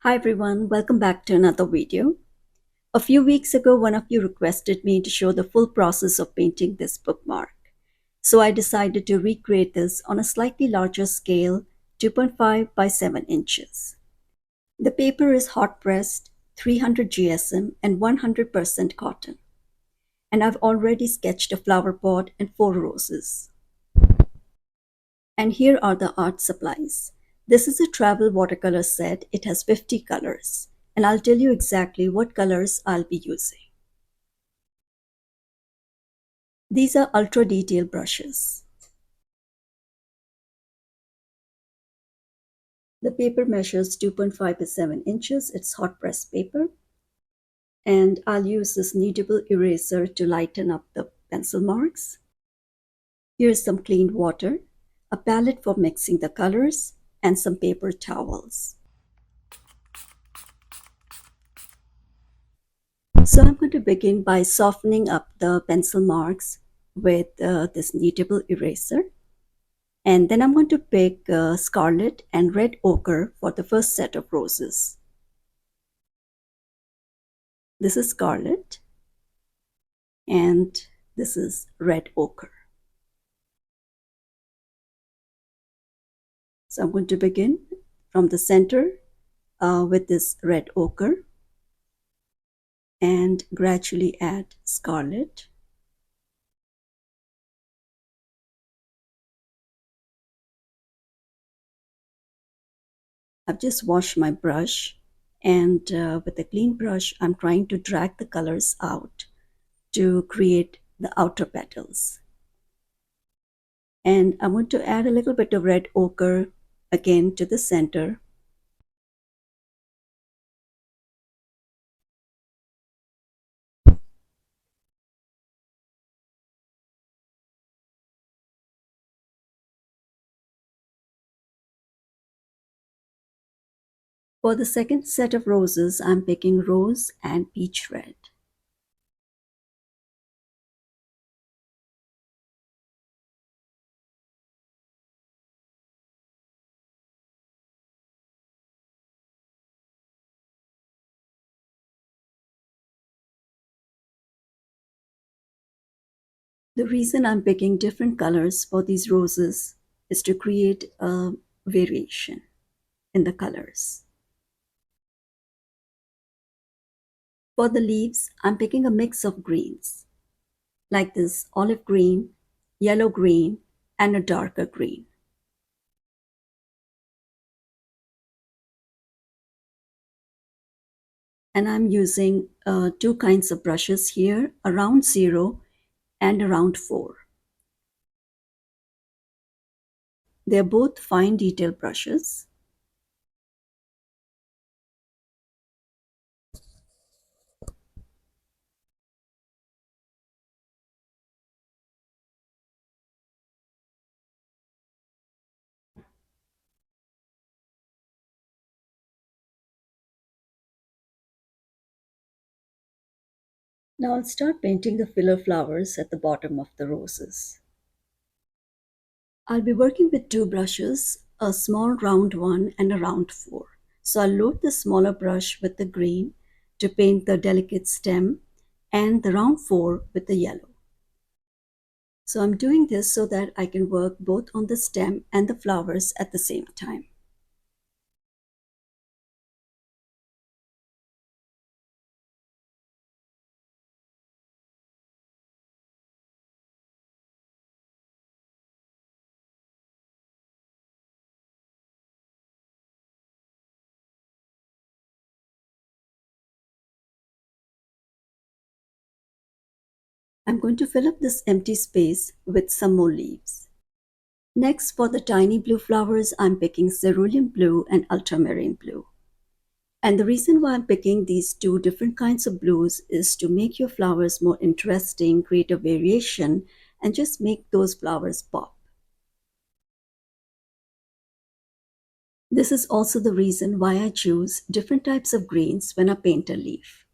Hi everyone, welcome back to another video. A few weeks ago, one of you requested me to show the full process of painting this bookmark. So I decided to recreate this on a slightly larger scale, 2.5 by 7 inches. The paper is hot pressed, 300 GSM and 100% cotton. And I've already sketched a flower pot and 4 roses. And here are the art supplies. This is a travel watercolor set. It has 50 colors. And I'll tell you exactly what colors I'll be using. These are ultra detail brushes. The paper measures 2.5 by 7 inches. It's hot pressed paper. And I'll use this kneadable eraser to lighten up the pencil marks. Here's some clean water, a palette for mixing the colors, and some paper towels. So I'm going to begin by softening up the pencil marks with this kneadable eraser. And then I'm going to pick scarlet and red ochre for the first set of roses. This is scarlet and this is red ochre. So I'm going to begin from the center with this red ochre and gradually add scarlet. I've just washed my brush and with a clean brush I'm trying to drag the colors out to create the outer petals. And I want to add a little bit of red ochre again to the center. For the second set of roses, I'm picking rose and peach red. The reason I'm picking different colors for these roses is to create a variation in the colors. For the leaves, I'm picking a mix of greens, like this olive green, yellow green, and a darker green. And I'm using two kinds of brushes here, a round 0 and a round 4. They're both fine detail brushes. Now I'll start painting the filler flowers at the bottom of the roses. I'll be working with two brushes, a small round 1 and a round 4. So I'll load the smaller brush with the green to paint the delicate stem and the round 4 with the yellow. So I'm doing this so that I can work both on the stem and the flowers at the same time. I'm going to fill up this empty space with some more leaves. Next, for the tiny blue flowers, I'm picking cerulean blue and ultramarine blue. And the reason why I'm picking these two different kinds of blues is to make your flowers more interesting, create a variation, and just make those flowers pop. This is also the reason why I choose different types of greens when I paint a leaf.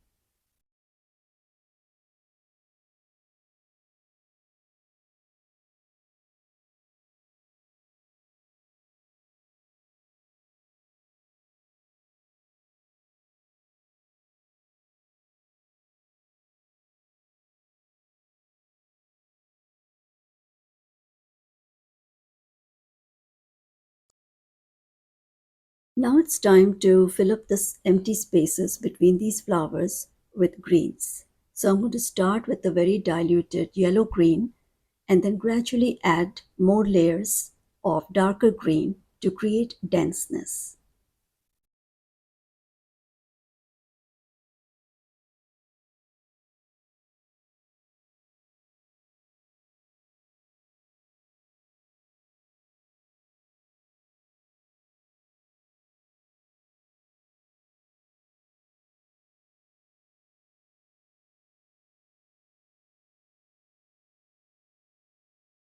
Now it's time to fill up the empty spaces between these flowers with greens. So I'm going to start with the very diluted yellow green and then gradually add more layers of darker green to create denseness.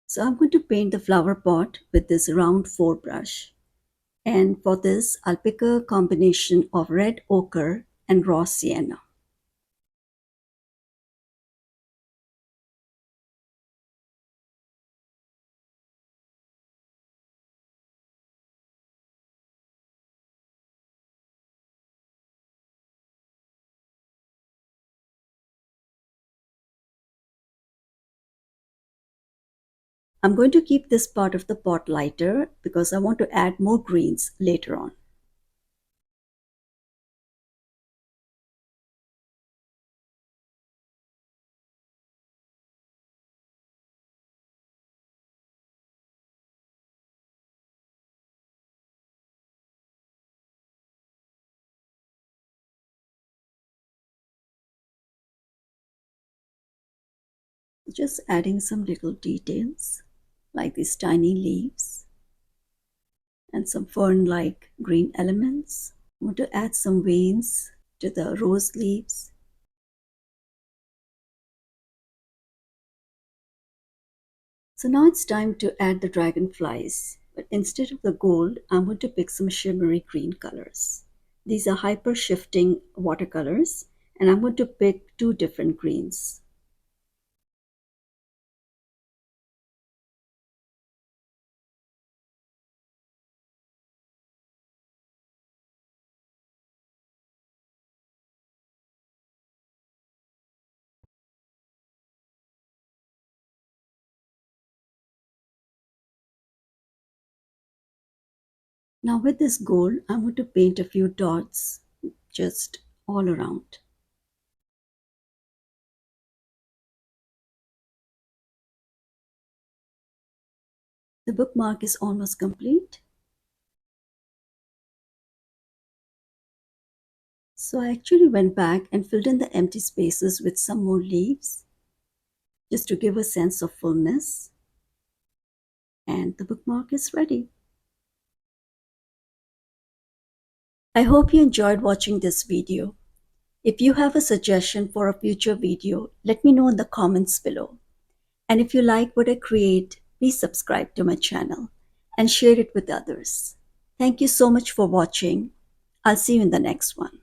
So I'm going to paint the flower pot with this round 4 brush. And for this, I'll pick a combination of red ochre and raw sienna. I'm going to keep this part of the pot lighter because I want to add more greens later on. Just adding some little details like these tiny leaves and some fern-like green elements. I want to add some veins to the rose leaves. So now it's time to add the dragonflies, but instead of the gold, I'm going to pick some shimmery green colors. These are hyper shifting watercolors, and I'm going to pick 2 different greens. Now with this gold, I'm going to paint a few dots just all around. The bookmark is almost complete. So I actually went back and filled in the empty spaces with some more leaves just to give a sense of fullness. And the bookmark is ready. I hope you enjoyed watching this video. If you have a suggestion for a future video, let me know in the comments below. And if you like what I create, please subscribe to my channel and share it with others. Thank you so much for watching. I'll see you in the next one.